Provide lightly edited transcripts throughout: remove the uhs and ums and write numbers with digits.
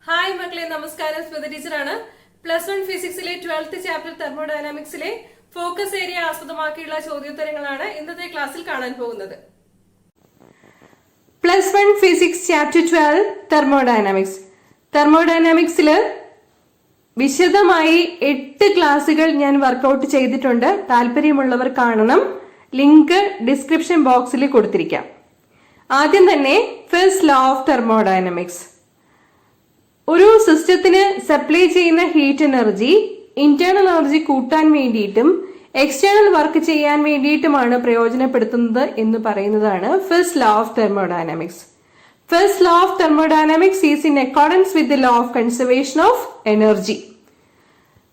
Hi മക്കളെ, നമസ്കാരം. സ്മിത ടീച്ചറാണ്. +1 ഫിസിക്സിലെ 12th ചാപ്റ്റർ തെർമോഡൈനാമിക്സിലെ ഫോക്കസ് ഏരിയ ആസ്പദമാക്കിയുള്ള ചോദ്യോത്തരങ്ങളാണ് ഇന്നത്തെ ക്ലാസ്സിൽ കാണാൻ പോകുന്നത്. +1 ഫിസിക്സ് ചാപ്റ്റർ 12 തെർമോഡൈനാമിക്സ്. തെർമോഡൈനാമിക്സില് വിശദമായി 8 ക്ലാസ്സുകൾ ഞാൻ വർക്കൗട്ട് ചെയ്തിട്ടുണ്ട്. താല്പര്യമുള്ളവർ കാണണം. ലിങ്ക് ഡിസ്ക്രിപ്ഷൻ ബോക്സിൽ കൊടുത്തിരിക്കാം. ആദ്യം തന്നെ ഫസ്റ്റ് ലോ ഓഫ് തെർമോഡൈനാമിക്സ്. ഒരു സിസ്റ്റത്തിന് സപ്ലൈ ചെയ്യുന്ന ഹീറ്റ് എനർജി ഇന്റേണൽ എനർജി കൂട്ടാൻ വേണ്ടിയിട്ടും എക്സ്റ്റേണൽ വർക്ക് ചെയ്യാൻ വേണ്ടിയിട്ടുമാണ് പ്രയോജനപ്പെടുത്തുന്നത് എന്ന് പറയുന്നതാണ് first law of thermodynamics. First law of thermodynamics is in accordance with the law of conservation of energy.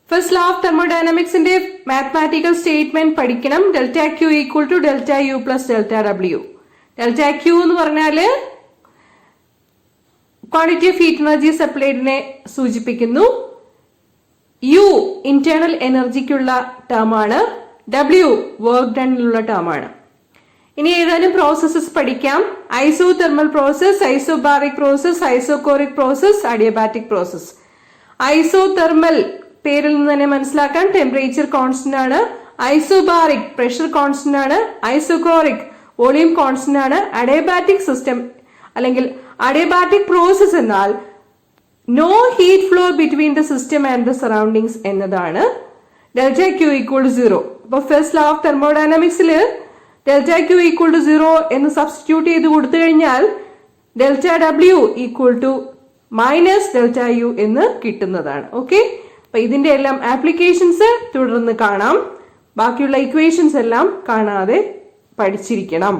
First law of തെർമോഡൈനാമിക്സിന്റെ മാത്തമാറ്റിക്കൽ സ്റ്റേറ്റ്മെന്റ് പഠിക്കണം. Delta Q equal to delta U plus delta W. Delta Q എന്ന് പറഞ്ഞാല് quantity of heat energy സപ്ലൈഡിനെ സൂചിപ്പിക്കുന്നു. U internal എനർജിക്കുള്ള term ആണ്. W work ഡണിലുള്ള term ആണ്. ഇനി ഏതാനും പ്രോസസ്സസ് പഠിക്കാം. Isothermal process, isobaric process, isochoric process, adiabatic process. Isothermal പേരിൽ നിന്ന് തന്നെ മനസ്സിലാക്കാൻ ടെമ്പറേച്ചർ കോൺസ്റ്റന്റ് ആണ്. ഐസോബാറിക് പ്രഷർ കോൺസ്റ്റന്റ് ആണ്. ഐസോകോറിക് വോളിയം കോൺസ്റ്റന്റ് ആണ്. അഡിയബാറ്റിക് സിസ്റ്റം അല്ലെങ്കിൽ അഡിയബാറ്റിക് പ്രോസസ് എന്നാൽ no heat flow between the system and the surroundings എന്നതാണ്. Delta Q equal to 0. അപ്പൊ ഫസ്റ്റ് ലോ ഓഫ് തെർമോഡൈനാമിക്സിൽ ഡെൽറ്റ ക്യൂ ഈക്വൽ ടു 0 എന്ന് substitute ചെയ്ത് കൊടുത്തു കഴിഞ്ഞാൽ delta W equal to minus delta U എന്ന് കിട്ടുന്നതാണ്. ഓക്കെ, അപ്പൊ ഇതിന്റെ എല്ലാം ആപ്ലിക്കേഷൻസ് തുടർന്ന് കാണാം. ബാക്കിയുള്ള ഇക്വേഷൻസ് എല്ലാം കാണാതെ പഠിച്ചിരിക്കണം.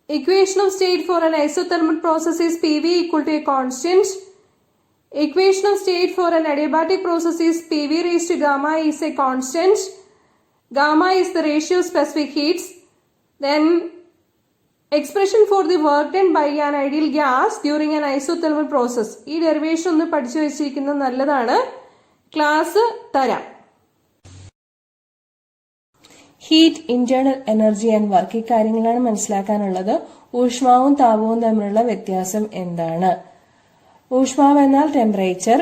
Equation of state for an isothermal process is PV equal to a constant. Equation of state for an adiabatic process is PV raised to gamma is a constant. Gamma is the ratio of specific heats. Then expression for the work done by an ideal gas during an isothermal process. ഈ derivation ഒന്ന് പഠിച്ചു വെച്ചിരിക്കുന്നത് നല്ലതാണ്. Class തരാം. Heat, internal energy and work, ഈ കാര്യങ്ങളാണ് മനസ്സിലാക്കാനുള്ളത്. ഊഷ്മാവും താപവും തമ്മിലുള്ള വ്യത്യാസം എന്താണ്? ഊഷ്മാവ് എന്നാൽ ടെമ്പറേച്ചർ,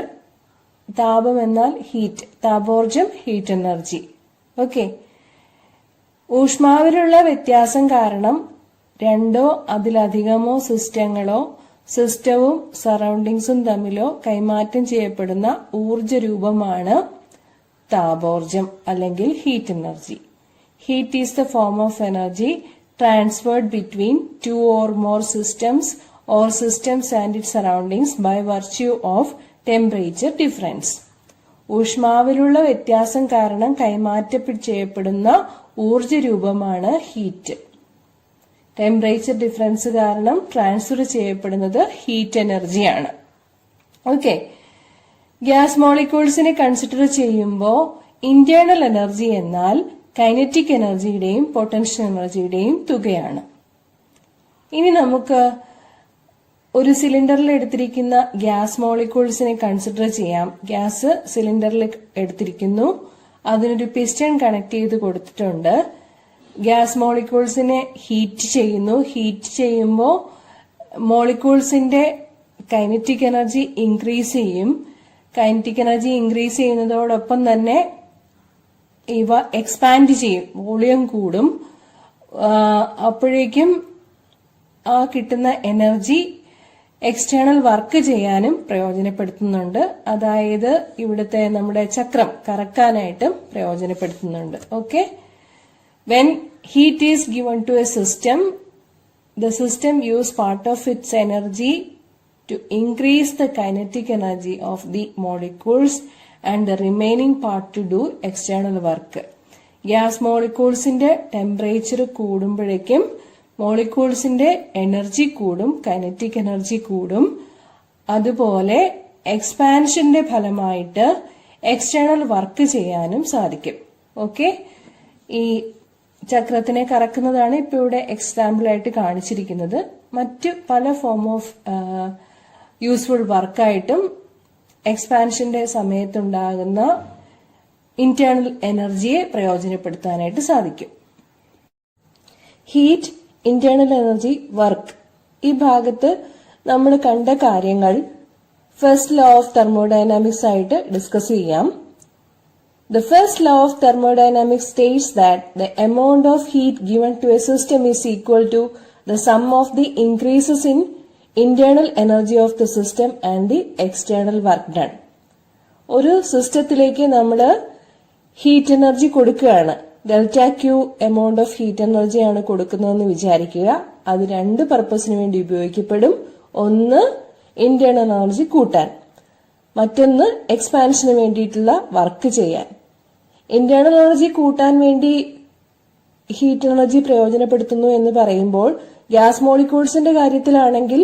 താപം എന്നാൽ ഹീറ്റ്, താപോർജം ഹീറ്റ് എനർജി. ഓക്കെ, ഊഷ്മാവിലുള്ള വ്യത്യാസം കാരണം രണ്ടോ അതിലധികമോ സിസ്റ്റങ്ങളോ സിസ്റ്റവും സറൗണ്ടിങ്സും തമ്മിലോ കൈമാറ്റം ചെയ്യപ്പെടുന്ന ഊർജ രൂപമാണ് താപോർജം അല്ലെങ്കിൽ heat energy. Heat is the form of energy transferred between two or more systems or systems and its surroundings by virtue of temperature difference. ഊഷ്മാവിലുള്ള വ്യത്യാസം കാരണം കൈമാറ്റം ചെയ്യപ്പെടുന്ന ഊർജ രൂപമാണ് ഹീറ്റ്. ടെമ്പറേച്ചർ ഡിഫറൻസ് കാരണം ട്രാൻസ്ഫർ ചെയ്യപ്പെടുന്നത് ഹീറ്റ് എനർജിയാണ്. ഓക്കെ, ഗ്യാസ് മോളിക്യൂൾസിനെ കൺസിഡർ ചെയ്യുമ്പോൾ ഇന്റേണൽ എനർജി എന്നാൽ കൈനറ്റിക് എനർജിയുടെയും പൊട്ടൻഷ്യൽ എനർജിയുടെയും തുകയാണ്. ഇനി നമുക്ക് ഒരു സിലിണ്ടറിൽ എടുത്തിരിക്കുന്ന ഗ്യാസ് മോളിക്യൂൾസിനെ കൺസിഡർ ചെയ്യാം. ഗ്യാസ് സിലിണ്ടറിൽ എടുത്തിരിക്കുന്നു, അതിനൊരു പിസ്റ്റൺ കണക്ട് ചെയ്ത് കൊടുത്തിട്ടുണ്ട്. ഗ്യാസ് മോളിക്യൂൾസിനെ ഹീറ്റ് ചെയ്യുന്നു. ഹീറ്റ് ചെയ്യുമ്പോൾ മോളിക്യൂൾസിന്റെ കൈനറ്റിക് എനർജി ഇൻക്രീസ് ചെയ്യും. കൈനറ്റിക് എനർജി ഇൻക്രീസ് ചെയ്യുന്നതോടൊപ്പം തന്നെ ഇവ എക്സ്പാൻഡ് ചെയ്യും, വോളിയം കൂടും. അപ്പോഴേക്കും ആ കിട്ടുന്ന എനർജി എക്സ്റ്റേണൽ വർക്ക് ചെയ്യാനും പ്രയോജനപ്പെടുത്തുന്നുണ്ട്. അതായത് ഇവിടുത്തെ നമ്മുടെ ചക്രം കറക്കാനായിട്ടും പ്രയോജനപ്പെടുത്തുന്നുണ്ട്. Okay, when heat is given to a system, the system use part of its energy to increase the kinetic energy of the molecules and the remaining part to do external work. Gas മോളിക്യൂൾസിന്റെ temperature കൂടുമ്പോഴേക്കും മോളിക്യൂൾസിന്റെ energy കൂടും, kinetic energy കൂടും. അതുപോലെ എക്സ്പാൻഷന്റെ ഫലമായിട്ട് external work ചെയ്യാനും സാധിക്കും. Okay, ഈ ചക്രത്തിനെ കറക്കുന്നതാണ് ഇപ്പൊ ഇവിടെ എക്സാമ്പിൾ ആയിട്ട് കാണിച്ചിരിക്കുന്നത്. മറ്റ് പല ഫോം ഓഫ് യൂസ്ഫുൾ വർക്കായിട്ടും എക്സ്പാൻഷന്റെ സമയത്തുണ്ടാകുന്ന ഇന്റേണൽ എനർജിയെ പ്രയോജനപ്പെടുത്താനായിട്ട് സാധിക്കും. ഹീറ്റ്, ഇന്റേണൽ എനർജി, വർക്ക്, ഈ ഭാഗത്ത് നമ്മൾ കണ്ട കാര്യങ്ങൾ ഫസ്റ്റ് ലോ ഓഫ് തെർമോഡൈനാമിക്സ് ആയിട്ട് ഡിസ്കസ് ചെയ്യാം. The first law of thermodynamics states that the amount of heat given to a system is equal to the sum of the increases in internal energy of the system and the external work done. ഒരു സിസ്റ്റത്തിലേക്ക് നമ്മൾ heat energy കൊടുക്കുകയാണ്. Delta Q amount of heat energy ആണ് കൊടുക്കുന്നതെന്ന് വിചാരിക്കുക. അത് രണ്ട് പർപ്പസിന് വേണ്ടി ഉപയോഗിക്കപ്പെടും. ഒന്ന് ഇന്റേണൽ എനർജി കൂട്ടാൻ, മറ്റൊന്ന് എക്സ്പാൻഷന് വേണ്ടിയിട്ടുള്ള വർക്ക് ചെയ്യാൻ. ഇന്റേണൽ എനർജി കൂട്ടാൻ വേണ്ടി ഹീറ്റ് എനർജി പ്രയോജനപ്പെടുത്തുന്നു എന്ന് പറയുമ്പോൾ ഗ്യാസ് മോളിക്യൂൾസിന്റെ കാര്യത്തിലാണെങ്കിൽ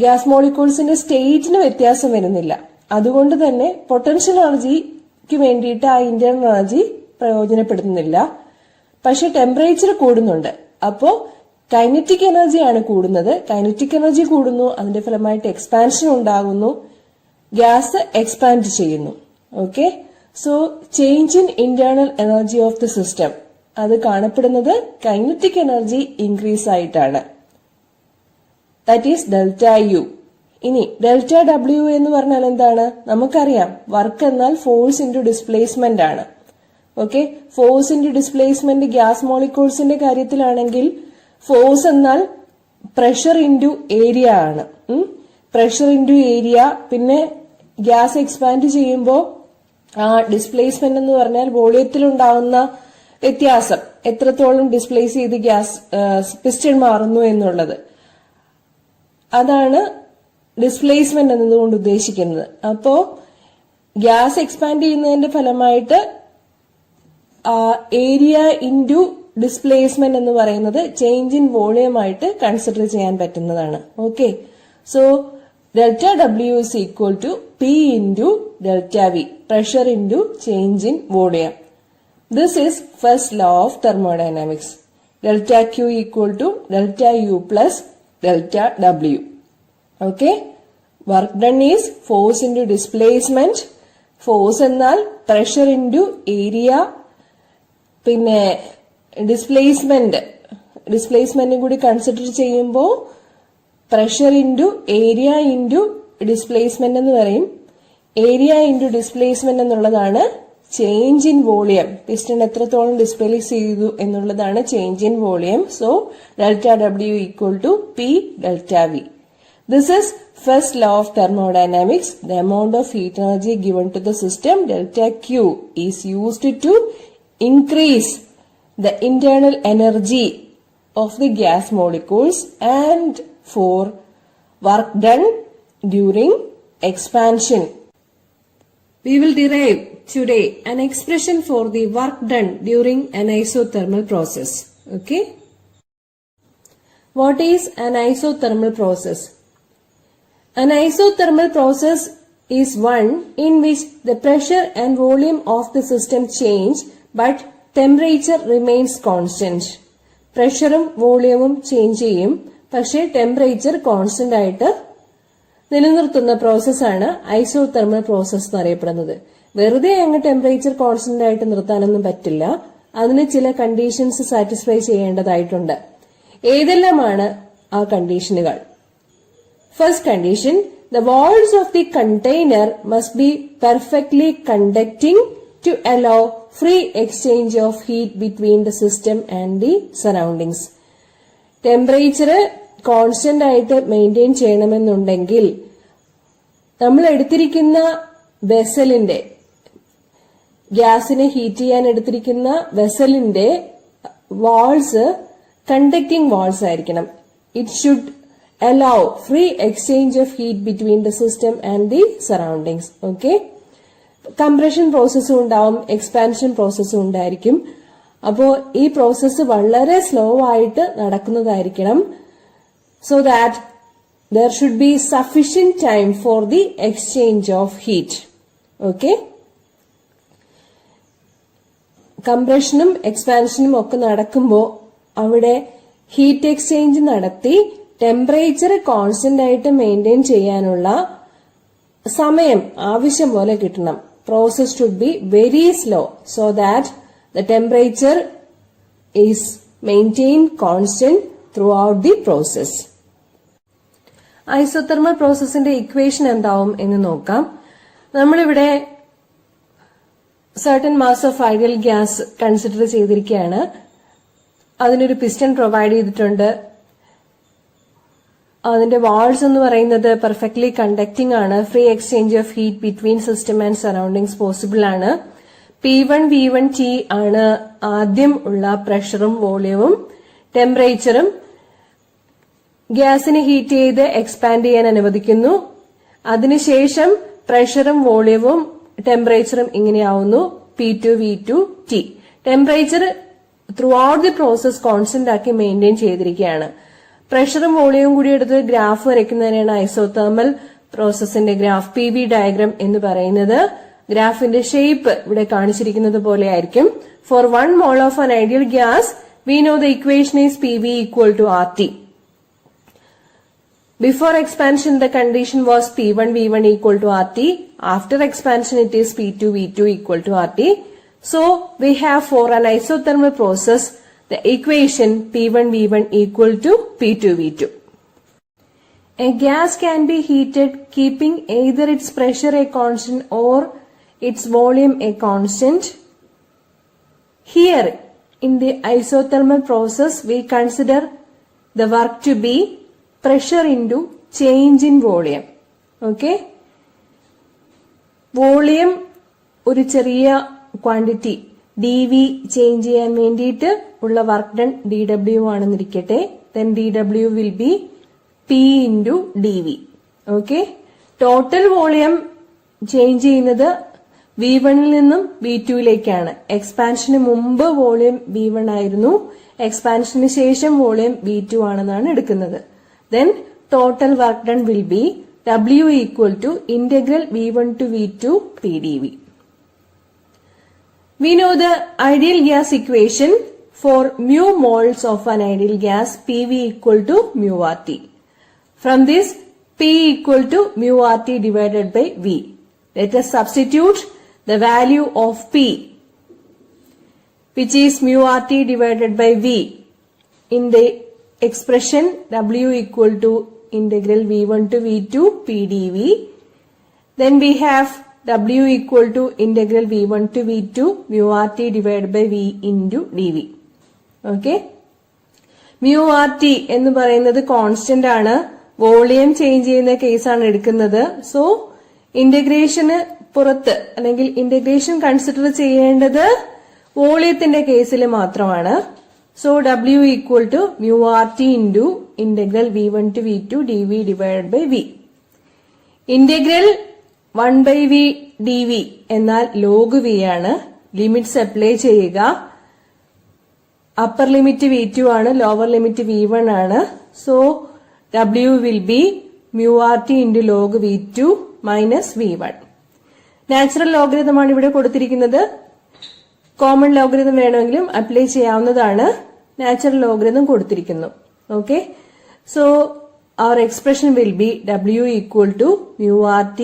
ഗ്യാസ് മോളിക്യൂൾസിന്റെ സ്റ്റേറ്റിന് വ്യത്യാസം വരുന്നില്ല. അതുകൊണ്ട് തന്നെ പൊട്ടൻഷ്യൽ എനർജിക്ക് വേണ്ടിയിട്ട് ആ ഇന്റേണൽ എനർജി പ്രയോജനപ്പെടുത്തുന്നില്ല. പക്ഷെ ടെമ്പറേച്ചർ കൂടുന്നുണ്ട്. അപ്പോ കൈനറ്റിക് എനർജിയാണ് കൂടുന്നത്. കൈനറ്റിക് എനർജി കൂടുന്നു, അതിന്റെ ഫലമായിട്ട് എക്സ്പാൻഷൻ ഉണ്ടാകുന്നു, ഗ്യാസ് എക്സ്പാൻഡ് ചെയ്യുന്നു. Okay, so change in internal energy of the system അത് കാണപ്പെടുന്നത് കൈനറ്റിക് എനർജി ഇൻക്രീസ് ആയിട്ടാണ്. That is delta U. ഇനി ഡെൽറ്റ ഡബ്ല്യു എന്ന് പറഞ്ഞാൽ എന്താണ്? നമുക്കറിയാം, വർക്ക് എന്നാൽ ഫോഴ്സ് ഇൻറ്റു ഡിസ്പ്ലേസ്മെന്റ് ആണ്. ഓക്കെ, ഫോഴ്സ് ഇൻറ്റു ഡിസ്പ്ലേസ്മെന്റ് ഗ്യാസ് മോളിക്യൂൾസിന്റെ കാര്യത്തിലാണെങ്കിൽ ഫോഴ്സ് എന്നാൽ പ്രഷർ ഇൻറ്റു ഏരിയ ആണ്. Pressure into area. പിന്നെ ഗ്യാസ് എക്സ്പാൻഡ് ചെയ്യുമ്പോൾ ആ ഡിസ്പ്ലേസ്മെന്റ് എന്ന് പറഞ്ഞാൽ വോളിയത്തിലുണ്ടാവുന്ന വ്യത്യാസം, എത്രത്തോളം ഡിസ്പ്ലേസ് ചെയ്ത് ഗ്യാസ് പിസ്റ്റൺ മാറുന്നു എന്നുള്ളത്, അതാണ് ഡിസ്പ്ലേസ്മെന്റ് എന്നതുകൊണ്ട് ഉദ്ദേശിക്കുന്നത്. അപ്പോ ഗ്യാസ് എക്സ്പാൻഡ് ചെയ്യുന്നതിന്റെ ഫലമായിട്ട് ഏരിയ ഇൻറ്റു ഡിസ്പ്ലേസ്മെന്റ് എന്ന് പറയുന്നത് ചേഞ്ച് ഇൻ വോളിയം ആയിട്ട് കൺസിഡർ ചെയ്യാൻ പറ്റുന്നതാണ്. Okay, so delta W is equal to P into delta V, pressure into change in volume. This is first law of thermodynamics. Delta Q equal to delta U plus delta W. Okay, work done is force into displacement. Force എന്നാൽ pressure into area. പിന്നെ ഡിസ്പ്ലേസ്മെന്റും കൂടി consider ചെയ്യുമ്പോൾ pressure into area into displacement എന്ന് പറയും. Area into displacement എന്നുള്ളതാണ് change in volume. Piston എത്രത്തോളം displace ചെയ്തു എന്നുള്ളതാണ് change in volume. So delta W equal to P delta V. This is first law of thermodynamics. The amount of heat energy given to the system, delta Q, is used to increase the internal energy of the gas molecules and for work done during expansion. We will derive today an expression for the work done during an isothermal process. Okay? What is an isothermal process? An isothermal process is one in which the pressure and volume of the system change but temperature remains constant. പ്രഷറും വോളിയവും change ചെയ്യും, പക്ഷേ temperature constant ആയിട്ട് നിലനിർത്തുന്ന പ്രോസസ്സാണ് isothermal process എന്നറിയപ്പെടുന്നത്. വെറുതെ അങ്ങ് temperature constant ആയിട്ട് നിർത്താനൊന്നും പറ്റില്ല. അതിന് ചില കണ്ടീഷൻസ് സാറ്റിസ്ഫൈ ചെയ്യേണ്ടതായിട്ടുണ്ട്. ഏതെല്ലാമാണ് ആ കണ്ടീഷനുകൾ? First condition, the walls of the container must be perfectly conducting to allow free exchange of heat between the system and the surroundings. Temperature constant ആയിട്ട് മെയിൻറ്റെയിൻ ചെയ്യണമെന്നുണ്ടെങ്കിൽ നമ്മൾ എടുത്തിരിക്കുന്ന വെസലിന്റെ, ഗ്യാസിനെ ഹീറ്റ് ചെയ്യാൻ എടുത്തിരിക്കുന്ന വെസലിന്റെ വാൾസ് കണ്ടക്ടിങ് വാൾസ് ആയിരിക്കണം. It should allow free exchange of heat between the system and the surroundings. Okay, compression process ഉണ്ടാവും, expansion പ്രോസസ്സും ഉണ്ടായിരിക്കും. അപ്പോൾ ഈ പ്രോസസ്സ് വളരെ സ്ലോ ആയിട്ട് നടക്കുന്നതായിരിക്കണം. so that there should be sufficient time for the exchange of heat. Okay, കംപ്രഷനും എക്സ്പാൻഷനും ഒക്കെ നടക്കുമ്പോൾ അവിടെ heat exchange നടത്തി ടെമ്പറേച്ചർ കോൺസ്റ്റന്റ് ആയിട്ട് മെയിൻറ്റെയിൻ ചെയ്യാനുള്ള സമയം ആവശ്യം പോലെ കിട്ടണം. Process should be very slow so that the temperature is maintain constant throughout the process. Isothermal പ്രോസസ്സിന്റെ ഇക്വേഷൻ എന്താവും എന്ന് നോക്കാം. നമ്മളിവിടെ certain mass of ideal gas consider ചെയ്തിരിക്കുകയാണ്. അതിനൊരു പിസ്റ്റൺ പ്രൊവൈഡ് ചെയ്തിട്ടുണ്ട്. അതിന്റെ വാൾസ് എന്ന് പറയുന്നത് പെർഫെക്റ്റ്ലി കണ്ടക്ടിംഗ് ആണ്. Free exchange of heat between system and surroundings possible ആണ്. P1 V1 T ആണ് ആദ്യം ഉള്ള പ്രഷറും വോളിയവും. ടെമ്പറേച്ചറും ഗ്യാസിനെ ഹീറ്റ് ചെയ്ത് എക്സ്പാൻഡ് ചെയ്യാൻ അനുവദിക്കുന്നു. അതിനുശേഷം പ്രഷറും വോളിയവും ടെമ്പറേച്ചറും ഇങ്ങനെയാവുന്നു P2 V2 T. Temperature throughout the process constant ആക്കി മെയിൻറ്റെയിൻ ചെയ്തിരിക്കുകയാണ്. പ്രഷറും വോളിയവും കൂടി എടുത്ത് ഗ്രാഫ് വരയ്ക്കുന്നതിനാണ് ഐസോതെർമൽ പ്രോസസ്സിന്റെ ഗ്രാഫ് PV ഡയഗ്രാം എന്ന് പറയുന്നത്. ഗ്രാഫിന്റെ ഷേപ്പ് ഇവിടെ കാണിച്ചിരിക്കുന്നത് പോലെ ആയിരിക്കും. For 1 mole of an ideal gas we know the equation is PV equal to RT. Before expansion the condition was P1 V1 equal to RT. After expansion it is P2 V2 equal to RT. So we have for an isothermal process the equation P1 V1 equal to P2 V2. A gas can be heated keeping either its pressure a constant or its volume a constant. Here in the isothermal process we consider the work to be pressure into change in volume. Okay? Volume ഒരു ചെറിയ quantity dV change ചെയ്യാൻ വേണ്ടിയിട്ട് ഉള്ള work done dW ആണെന്നിരിക്കട്ടെ. then dW will be P into dV. Okay? Total volume change ചെയ്യുന്നത് V1 ൽ നിന്നും V2യിലേക്കാണ്. എക്സ്പാൻഷന് മുമ്പ് വോളിയം V1 ആയിരുന്നു. എക്സ്പാൻഷന് ശേഷം വോളിയം V2 ആണെന്നാണ് എടുക്കുന്നത്. then total work done will be W equal to integral V1 to V2 PdV. We know the ideal gas equation for mu moles of an ideal gas PV equal to mu RT. From this P equal to mu RT divided by V. Let us substitute the value of P, which is mu RT divided by V, in the expression W equal to integral V1 to V2 PdV. Then we have W equal to integral V1 to V2 mu RT divided by V into dV. Okay? mu RT എന്ന് പറയുന്നത് constant ആണ്. Volume change ചെയ്യുന്ന കേസാണ് എടുക്കുന്നത്. So ഇന്റഗ്രേഷന് പുറത്ത് അല്ലെങ്കിൽ integration consider ചെയ്യേണ്ടത് വോളിയത്തിന്റെ കേസിൽ മാത്രമാണ്. So W equal to mu RT into integral V1 to V2 dV divided by V. Integral 1 by V dV എന്നാൽ ലോഗ് V ആണ്. ലിമിറ്റ്സ് അപ്ലൈ ചെയ്യുക. അപ്പർ ലിമിറ്റ് V2 ആണ്, ലോവർ ലിമിറ്റ് V1 ആണ്. So W will be mu RT into log V2 minus V1. Natural ലോഗരിതമാണ് ഇവിടെ കൊടുത്തിരിക്കുന്നത്. Common logarithm വേണമെങ്കിലും apply ചെയ്യാവുന്നതാണ്. നാച്ചുറൽ ലോഗരിതം കൊടുത്തിരിക്കുന്നു. Okay, so our expression will be W equal to mu RT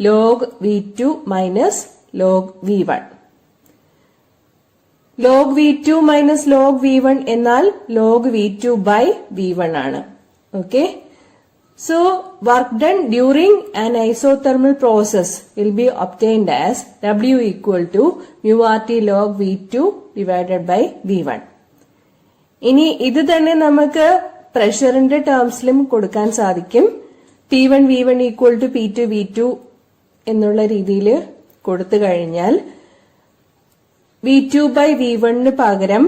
log V2 minus log V1. log V2 minus log V1 എന്നാൽ log V2 by V1 ആണ്. Okay, so work done during an isothermal process will be obtained as W equal to mu RT log V2 divided by V1. ഇനി ഇത് തന്നെ നമുക്ക് പ്രഷറിന്റെ ടേംസിലും കൊടുക്കാൻ സാധിക്കും. P1 V1 equal to P2 V2 എന്നുള്ള രീതിയിൽ കൊടുത്തു കഴിഞ്ഞാൽ V2 by V1 പകരം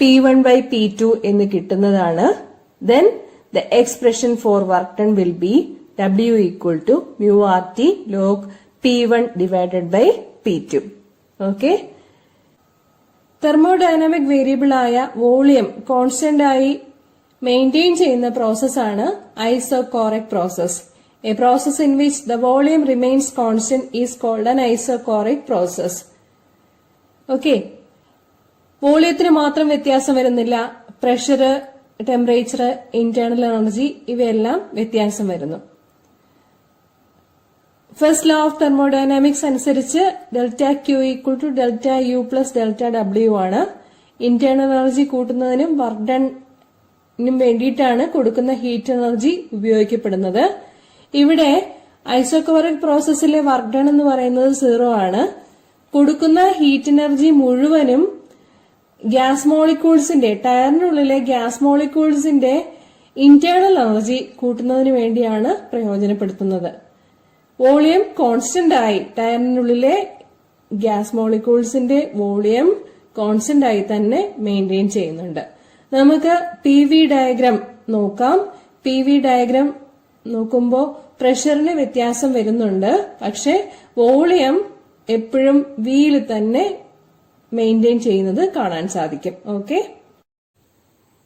P1 by P2 എന്ന് കിട്ടുന്നതാണ്. Then the expression for work done will be W equal to mu RT log P1 divided by P2. Okay. Thermodynamic variable ആയ volume constant ആയി maintain ചെയ്യുന്ന പ്രോസസ്സാണ് isochoric process. A process in which the volume remains constant is called an isochoric process. Okay, വോളിയത്തിന് മാത്രം വ്യത്യാസം വരുന്നില്ല. Pressure, temperature, internal energy ഇവയെല്ലാം വ്യത്യാസം വരുന്നു. ഫസ്റ്റ് ലോ ഓഫ് തെർമോഡൈനാമിക്സ് അനുസരിച്ച് delta Q equal to delta U plus delta W ആണ്. Internal energy കൂട്ടുന്നതിനും വർക്ക് ഡൺ വേണ്ടിയിട്ടാണ് കൊടുക്കുന്ന ഹീറ്റ് എനർജി ഉപയോഗിക്കപ്പെടുന്നത്. ഇവിടെ ഐസോകോറിക് പ്രോസസ്സിലെ വർക്ക് ഡൺ എന്ന് പറയുന്നത് 0 ആണ്. കൊടുക്കുന്ന ഹീറ്റ് എനർജി മുഴുവനും ഗ്യാസ് മോളിക്യൂൾസിന്റെ ടയറിനുള്ളിലെ ഗ്യാസ് മോളിക്യൂൾസിന്റെ ഇന്റേണൽ എനർജി കൂട്ടുന്നതിന് വേണ്ടിയാണ് പ്രയോജനപ്പെടുത്തുന്നത്. വോളിയം കോൺസ്റ്റന്റ് ആയി ടയറിനുള്ളിലെ ഗ്യാസ് മോളിക്യൂൾസിന്റെ വോളിയം കോൺസ്റ്റന്റ് ആയി തന്നെ മെയിൻറ്റെയിൻ ചെയ്യുന്നുണ്ട്. നമുക്ക് PV ഡയഗ്രാം നോക്കാം. PV ഡയഗ്രാം നോക്കുമ്പോൾ പ്രഷറിന് വ്യത്യാസം വരുന്നുണ്ട്, പക്ഷെ വോളിയം എപ്പോഴും വിയിൽ തന്നെ മെയിൻറ്റെയിൻ ചെയ്യുന്നത് കാണാൻ സാധിക്കും. ഓക്കെ,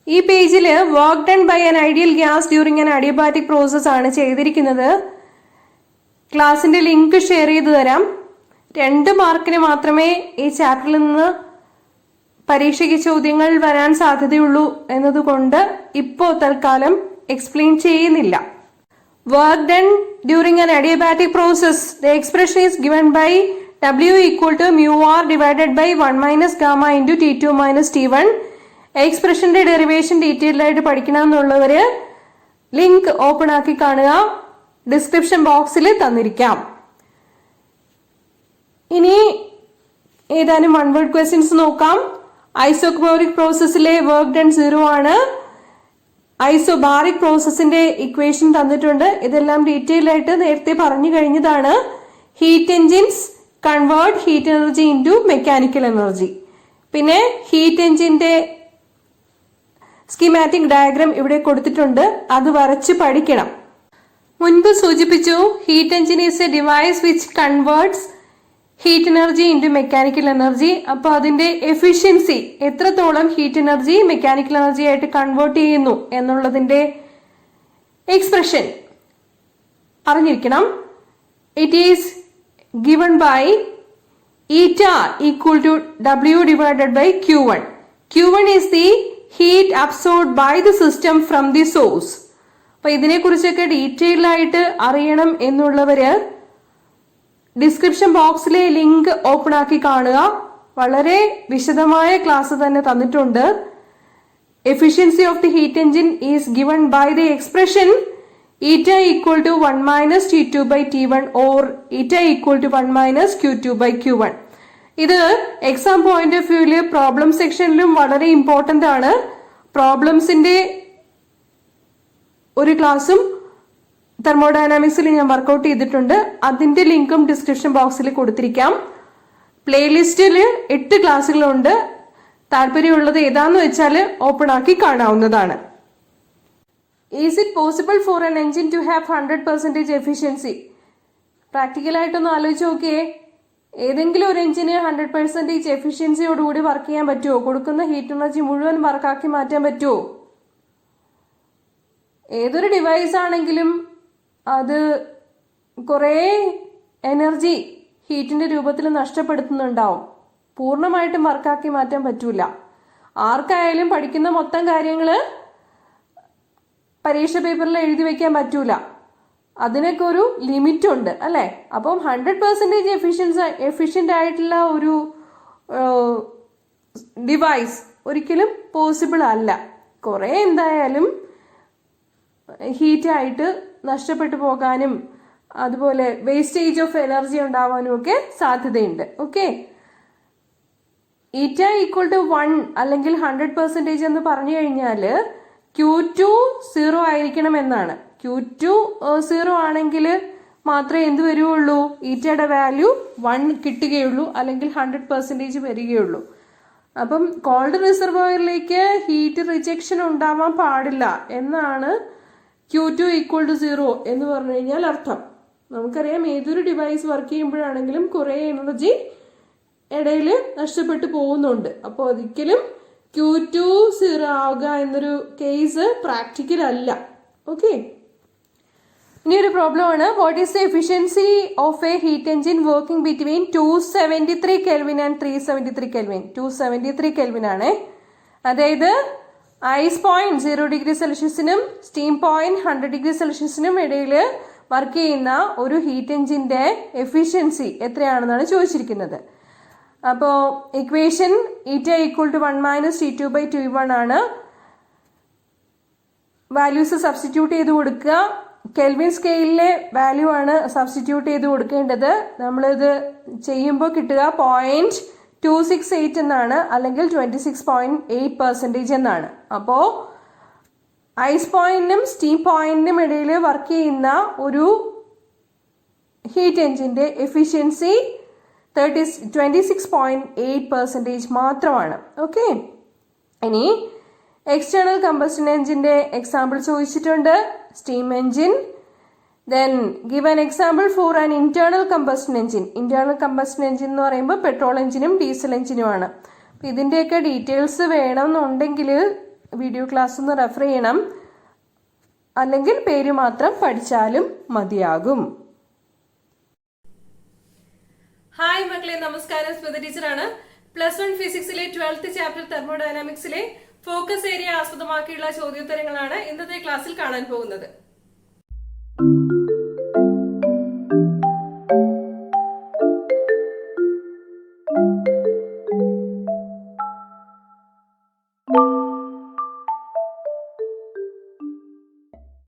ഈ പേജില് work done by an ideal gas during an adiabatic process ആണ് ചെയ്തിരിക്കുന്നത്. ക്ലാസിന്റെ ലിങ്ക് ഷെയർ ചെയ്തു തരാം. 2 മാർക്കിന് മാത്രമേ ഈ ചാപ്റ്ററിൽ നിന്ന് പരീക്ഷയ്ക്ക് ചോദ്യങ്ങൾ വരാൻ സാധ്യതയുള്ളൂ എന്നതുകൊണ്ട് ഇപ്പോ തൽക്കാലം എക്സ്പ്ലെയിൻ ചെയ്യുന്നില്ല. Work done during an adiabatic process, the expression is given by W equal to mu r divided by 1 minus gamma into T2 minus T1. എക്സ്പ്രഷന്റെ ഡെറിവേഷൻ ഡീറ്റെയിൽഡ് ആയിട്ട് പഠിക്കണമെന്നുള്ളവര് ലിങ്ക് ഓപ്പൺ ആക്കി കാണുക, ഡിസ്ക്രിപ്ഷൻ ബോക്സിൽ തന്നിരിക്കാം. ഇനി ഏതാനും 1 word ക്വസ്റ്റ്യൻസ് നോക്കാം. Isochoric പ്രോസസ്സിലെ work done 0 ആണ്. ഐസോബാറിക് പ്രോസസ്സിന്റെ ഇക്വേഷൻ തന്നിട്ടുണ്ട്. ഇതെല്ലാം ഡീറ്റെയിൽ ആയിട്ട് നേരത്തെ പറഞ്ഞു കഴിഞ്ഞതാണ്. Heat engines convert heat energy into mechanical energy. പിന്നെ ഹീറ്റ് എൻജിന്റെ സ്കീമാറ്റിക് ഡയഗ്രാം ഇവിടെ കൊടുത്തിട്ടുണ്ട്, അത് വരച്ച് പഠിക്കണം. മുൻപ് സൂചിപ്പിച്ചു, heat engine is A device which converts heat energy into mechanical energy. അപ്പൊ അതിന്റെ എഫിഷ്യൻസി, എത്രത്തോളം ഹീറ്റ് എനർജി മെക്കാനിക്കൽ എനർജി ആയിട്ട് കൺവേർട്ട് ചെയ്യുന്നു എന്നുള്ളതിന്റെ എക്സ്പ്രഷൻ അറിഞ്ഞിരിക്കണം. It is given by eta equal to W divided by Q1. Q1 is the heat absorbed by the system from the source. അപ്പൊ ഇതിനെ കുറിച്ചൊക്കെ ഡീറ്റെയിൽ ആയിട്ട് അറിയണം എന്നുള്ളവര് ഡിസ്ക്രിപ്ഷൻ ബോക്സിലെ ലിങ്ക് ഓപ്പൺ ആക്കി കാണുക. വളരെ വിശദമായ ക്ലാസ് തന്നെ തന്നിട്ടുണ്ട്. Efficiency of the heat engine is given by the expression eta equal to 1 minus T2 by T1 or eta equal to 1 minus Q2 by Q1. ഇത് എക്സാം പോയിന്റ് ഓഫ് വ്യൂവില് പ്രോബ്ലം സെക്ഷനിലും വളരെ important ആണ്. പ്രോബ്ലംസിന്റെ ഒരു ക്ലാസ്സും തെർമോഡൈനാമിക്സിൽ ഞാൻ workout ചെയ്തിട്ടുണ്ട്. അതിന്റെ ലിങ്കും description ബോക്സിൽ കൊടുത്തിരിക്കാം. പ്ലേലിസ്റ്റിൽ 8 ക്ലാസ്സുകളുണ്ട്. താല്പര്യമുള്ളത് ഏതാന്ന് വെച്ചാൽ ഓപ്പൺ ആക്കി കാണാവുന്നതാണ്. Is it possible for an engine to have 100% efficiency? പ്രാക്ടിക്കലായിട്ടൊന്ന് ആലോചിച്ച് നോക്കിയേ. ഏതെങ്കിലും ഒരു എഞ്ചിന് 100% എഫിഷ്യൻസിയോടുകൂടി വർക്ക് ചെയ്യാൻ പറ്റുമോ? കൊടുക്കുന്ന ഹീറ്റ് എനർജി മുഴുവൻ വർക്കാക്കി മാറ്റാൻ പറ്റുമോ? ഏതൊരു ഡിവൈസ് ആണെങ്കിലും അത് കുറേ എനർജി ഹീറ്റിന്റെ രൂപത്തിൽ നഷ്ടപ്പെടുത്തുന്നുണ്ടാവും. പൂർണ്ണമായിട്ടും വർക്കാക്കി മാറ്റാൻ പറ്റൂല. ആർക്കായാലും പഠിക്കുന്ന മൊത്തം കാര്യങ്ങള് പരീക്ഷ പേപ്പറിൽ എഴുതി വെക്കാൻ പറ്റൂല. അതിനൊക്കെ ഒരു ലിമിറ്റ് ഉണ്ട് അല്ലെ? അപ്പം 100% എഫിഷ്യന്റ് ആയിട്ടുള്ള ഒരു ഡിവൈസ് ഒരിക്കലും പോസിബിൾ അല്ല. കുറെ എന്തായാലും ഹീറ്റായിട്ട് നഷ്ടപ്പെട്ടു പോകാനും അതുപോലെ വേസ്റ്റേജ് ഓഫ് എനർജി ഉണ്ടാവാനും ഒക്കെ സാധ്യതയുണ്ട്. ഓക്കെ, ഈറ്റ ഈക്വൽ ടു 1 അല്ലെങ്കിൽ 100% എന്ന് പറഞ്ഞു കഴിഞ്ഞാൽ Q2 0 ആയിരിക്കണം എന്നാണ്. Q2 0 ആണെങ്കിൽ മാത്രമേ എന്ത് വരികയുള്ളൂ? ഈറ്റയുടെ വാല്യൂ 1 കിട്ടുകയുള്ളൂ, അല്ലെങ്കിൽ 100% വരികയുള്ളൂ. അപ്പം കോൾഡ് റിസർവോയറിലേക്ക് ഹീറ്റ് റിജക്ഷൻ ഉണ്ടാവാൻ പാടില്ല എന്നാണ് Q2 ഈക്വൽ ടു 0 എന്ന് പറഞ്ഞു കഴിഞ്ഞാൽ അർത്ഥം. നമുക്കറിയാം, ഏതൊരു ഡിവൈസ് വർക്ക് ചെയ്യുമ്പോഴാണെങ്കിലും കുറെ എനർജി ഇടയിൽ നഷ്ടപ്പെട്ടു പോകുന്നുണ്ട്. അപ്പോൾ ഒരിക്കലും Q2 0 ആവുക എന്നൊരു കേസ് പ്രാക്ടിക്കൽ അല്ല. ഓക്കെ, ഇനി ഒരു പ്രോബ്ലം ആണ്. What is the efficiency of a heat engine working between 273 kelvin and 373 kelvin? 273 kelvin ആണ്. അതായത് ഐസ് പോയിന്റ് 0 ഡിഗ്രി സെൽഷ്യസിനും സ്റ്റീം പോയിന്റ് 100 ഡിഗ്രി സെൽഷ്യസിനും ഇടയിൽ വർക്ക് ചെയ്യുന്ന ഒരു ഹീറ്റ് എൻജിന്റെ എഫിഷ്യൻസി എത്രയാണെന്നാണ് ചോദിച്ചിരിക്കുന്നത്. അപ്പോൾ ഇക്വേഷൻ ഈറ്റ equal to 1 minus T2 by T1 ആണ്. വാല്യൂസ് സബ്സ്റ്റിറ്റ്യൂട്ട് ചെയ്ത് കൊടുക്കുക. കെൽവിൻ സ്കെയിലിലെ വാല്യൂ ആണ് സബ്സ്റ്റിറ്റ്യൂട്ട് ചെയ്ത് കൊടുക്കേണ്ടത്. നമ്മളിത് ചെയ്യുമ്പോൾ കിട്ടുക 0.268 എന്നാണ്, അല്ലെങ്കിൽ 26.8% എന്നാണ്. അപ്പോ ഐസ് പോയിന്റിനും സ്റ്റീം പോയിന്റിനും ഇടയിൽ വർക്ക് ചെയ്യുന്ന ഒരു ഹീറ്റ് എഞ്ചിന്റെ എഫിഷ്യൻസി 26.8% മാത്രമാണ്. ഓക്കെ, ഇനി എക്സ്റ്റേണൽ കമ്പസ്റ്റൻ എഞ്ചിന്റെ എക്സാമ്പിൾ ചോദിച്ചിട്ടുണ്ട്. Steam engine. Then give an example for an internal combustion engine. Internal combustion engine എന്ന് പറയുമ്പോൾ പെട്രോൾ എഞ്ചിനും ഡീസൽ എഞ്ചിനുമാണ്. ഇതിന്റെയൊക്കെ ഡീറ്റെയിൽസ് വേണമെന്നുണ്ടെങ്കിൽ വീഡിയോ ക്ലാസ് ഒന്ന് റെഫർ ചെയ്യണം, അല്ലെങ്കിൽ പേര് മാത്രം പഠിച്ചാലും മതിയാകും. ഹായ് മക്കളെ, നമസ്കാരം. സ്മിത ടീച്ചറാണ്. +1 ഫിസിക്സിലെ 12th ചാപ്റ്റർ തെർമോഡൈനാമിക്സിലെ ഫോക്കസ് ഏരിയ ആസ്പദമാക്കിയുള്ള ചോദ്യോത്തരങ്ങളാണ് ഇന്നത്തെ ക്ലാസ്സിൽ കാണാൻ പോകുന്നത്.